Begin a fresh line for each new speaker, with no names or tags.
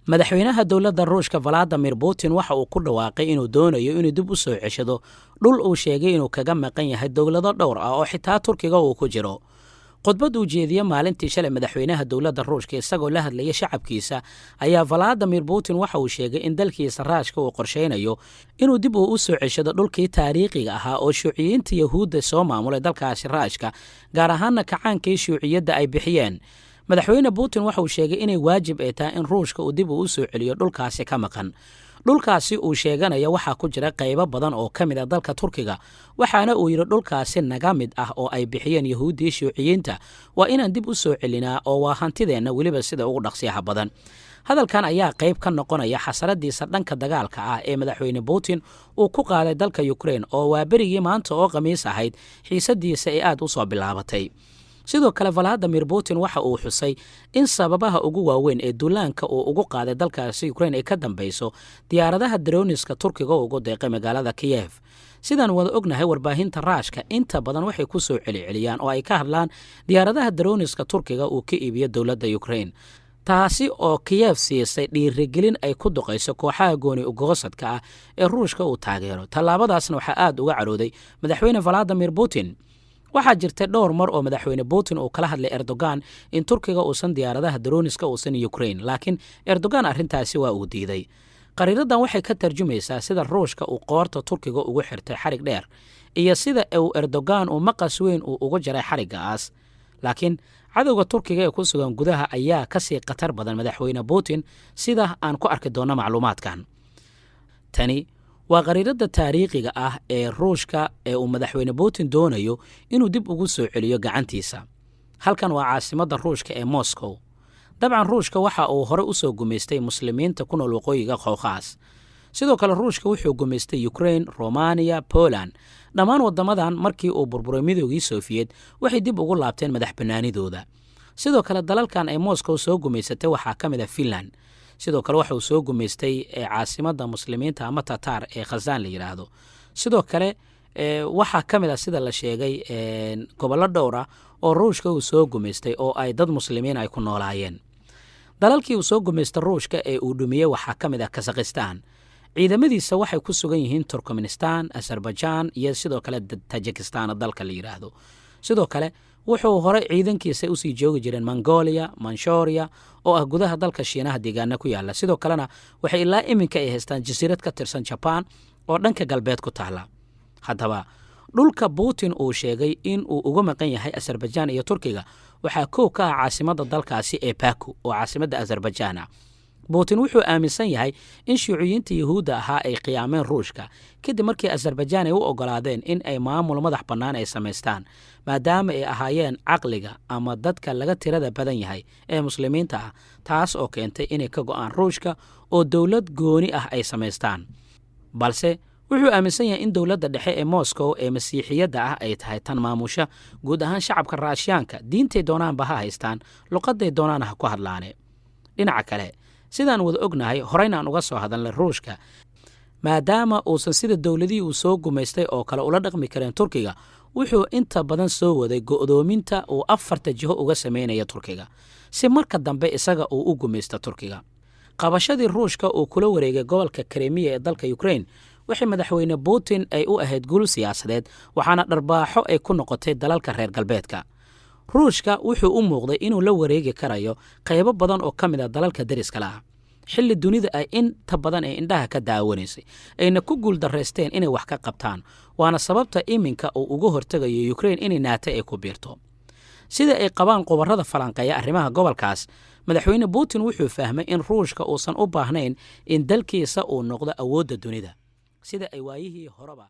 madaxweynaha dowladda Ruushka Vladimir Putin waxa uu ku dhawaaqay inuu doonayo inuu dib u soo ceshado dhul uu sheegay inuu kaga maqan yahay dowlado dhowr ah oo xitaa Turkiga uu ku jiro. khudbad uu jeediyay maalintii shalay madaxweynaha dowladda Ruushka isagoo la hadlaya shacabkiisa ayaa Vladimir Putin waxa uu sheegay in dalkiisa Raashka uu qorsheynayo inuu dib u soo ceshado dhulkii taariikhiga ahaa oo shuuciyiinta Yahuudda soo maamulay dalkaasi Raashka gaar ahaan kacaankii shuuciyadda ay bixiyeen. madaxweyne Putin waxa uu sheegay inay waajib ay tahay in Ruushka uu dib u soo celiyo dhulkaasi ka maqan. dhulkaasi uu sheeganaya waxaa ku jira qaybo badan oo ka mid ah dalka Turkiga waxaana uu yiri dhulkaasi naga mid ah oo ay bixiyeen Yahuudii shuuciyiinta waa inaan dib u soo celinaa oo waa hantideena waliba sida ugu dhaqsiyaha badan. hadalkan ayaa qayb ka noqonaya xasaradiisa dhanka dagaalka ah ee madaxweyne Putin uu ku qaaday dalka Ukraine oo waa berigii maanta oo Khamiis ahayd xiisadiisa ay aad u soo bilaabatay. sidoo kale Vladimir Putin waxa uu xusay in sababaha ugu waaweyn ee duulaanka uu ugu qaaday dalkaasi Ukraine ay ka dambayso diyaaradaha droniska Turkiga oo ugu deeqay magaalada Kiev. sidaan wada ognahay warbaahinta Raashka inta badan waxay ku soo celceliyaan oo ay ka hadlaan diyaaradaha droniska Turkiga uu ka iibiyo dowladda Ukraine. taasi oo Kiev siisay dhiirigelin ay ku duqayso kooxaha gooni ugoosadka ah ee Ruushka uu taageero. tallaabadaasna waxa aad uga carooday madaxweyne Vladimir Putin. waxaa jirtay dhowr mar oo madaxweyne Putin uu kala hadlay Erdogan in Turkiga uusan diyaaradaha droniska uusan Ukraine laakiin Erdogan arrintaasi waa uu diiday. qariiradan waxay ka tarjumaysaa sida Ruushka uu qoorta Turkiga ugu xirtay xarig dheer iyo sida uu Erdogan uu maqas weyn uu ugu jaray xarigaas. laakiin cadowga Turkiga ee ku sugan gudaha ayaa ka sii khatar badan madaxweyne Putin sida aan ku arki doono macluumaadkan. tani waa qariirada taariikhiga ah ee Ruushka ee uu madaxweyne Putin doonayo inuu dib ugu soo celiyo gacantiisa. halkan waa caasimadda Ruushka ee Moscow. dabcan Ruushka waxa uu hore u soo gumaystay muslimiinta ku nool waqooyiga Caucasus. sidoo kale Ruushka wuxuu gumaystay Ukraine, Romania, Poland. dhammaan wadamadan markii uu burburay midoogii Soviet waxay dib ugu laabteen madaxbannaanidooda. sidoo kale dalalkan ay Moscow soo gumaysatay waxaa ka mid ah Finland. sidoo kale waxa uu soo gumaystay caasimadda muslimiinta ama Tatar ee Kazan la yiraahdo. sidoo kale waxaa ka mid ah sida la sheegay gobollo dhowr ah oo Ruushka uu soo gumaystay oo ay dad muslimiin ay ku noolaayeen. dalalkii uu soo gumaystay Ruushka ee uu dhumiyay waxaa ka mid ah Kazakhstan. ciidamadiisa waxay ku sugan yihiin Turkmenistan, Azerbaijan iyo sidoo kale Tajikistan dalka la yiraahdo. sidoo kale wuxuu hore ciidankiisa u sii joogi jireen Mongolia, Manchuria oo ah gudaha dalka Shiinaha deegaana ku yaala. sidoo kalena waxay ilaa iminka ay haystaan jasiirad ka tirsan Japan oo dhanka galbeed ku taala. haddaba dhulka Putin uu sheegay in uu uga maqan yahay Azerbaijan iyo Turkiga waxaa koow ka ah caasimadda dalkaasi ee Baku oo caasimadda Azerbaijan. Putin wuxuu aaminsan yahay in shuuciyiinta Yahuudda ahaa ay qiyaameen Ruushka kadib markii Azerbaijan ay u ogolaadeen in ay maamul madax bannaan ay samaystaan maadaama ay ahaayeen caqliga ama dadka laga tirada badan yahay ee muslimiinta ah. taas oo keentay inay ka go'aan Ruushka oo dowlad gooni ah ay samaystaan. balse wuxuu aaminsan yahay in dowladda dhexe ee Moscow ee masiixiyadda ah ay tahay tan maamusha guud ahaan shacabka Raashiyaanka diintay doonaanba ha haystaan luqaday doonaan ha ku hadlaane. dhinaca kale sidaan wada ognahay horeyna aan uga soo hadalnay Ruushka maadaama uusan sida dowladii uu soo gumaystay oo kale ula dhaqmi kareen Turkiga wuxuu inta badan soo waday go'doominta uu afarta jiho uga sameynaya Turkiga si marka dambe isaga uu u gumaysto Turkiga. qabashadii Ruushka uu kula wareegay gobolka Crimea ee dalka Ukraine waxay madaxweyne Putin ay u ahayd guul siyaasadeed waxaana dharbaaxo ay ku noqotay dalalka reer galbeedka. Ruushka wuxuu u muuqday inuu la wareegi karayo qaybo badan oo ka mid ah dalalka dariska ah xilli dunida ay inta badan ay indhaha ka daawanaysay ayna ku guul dareysteen inay wax ka qabtaan waana sababta iminka uu uga hortagayo Ukraine inay NATO ay ku biirto. sida ay qabaan qobarrada falanqeeya arrimaha gobolkaas madaxweyne Putin wuxuu fahmay in Ruushka uusan u baahnayn in dalkiisa uu noqdo awoodda dunida sida ay waayihii horeba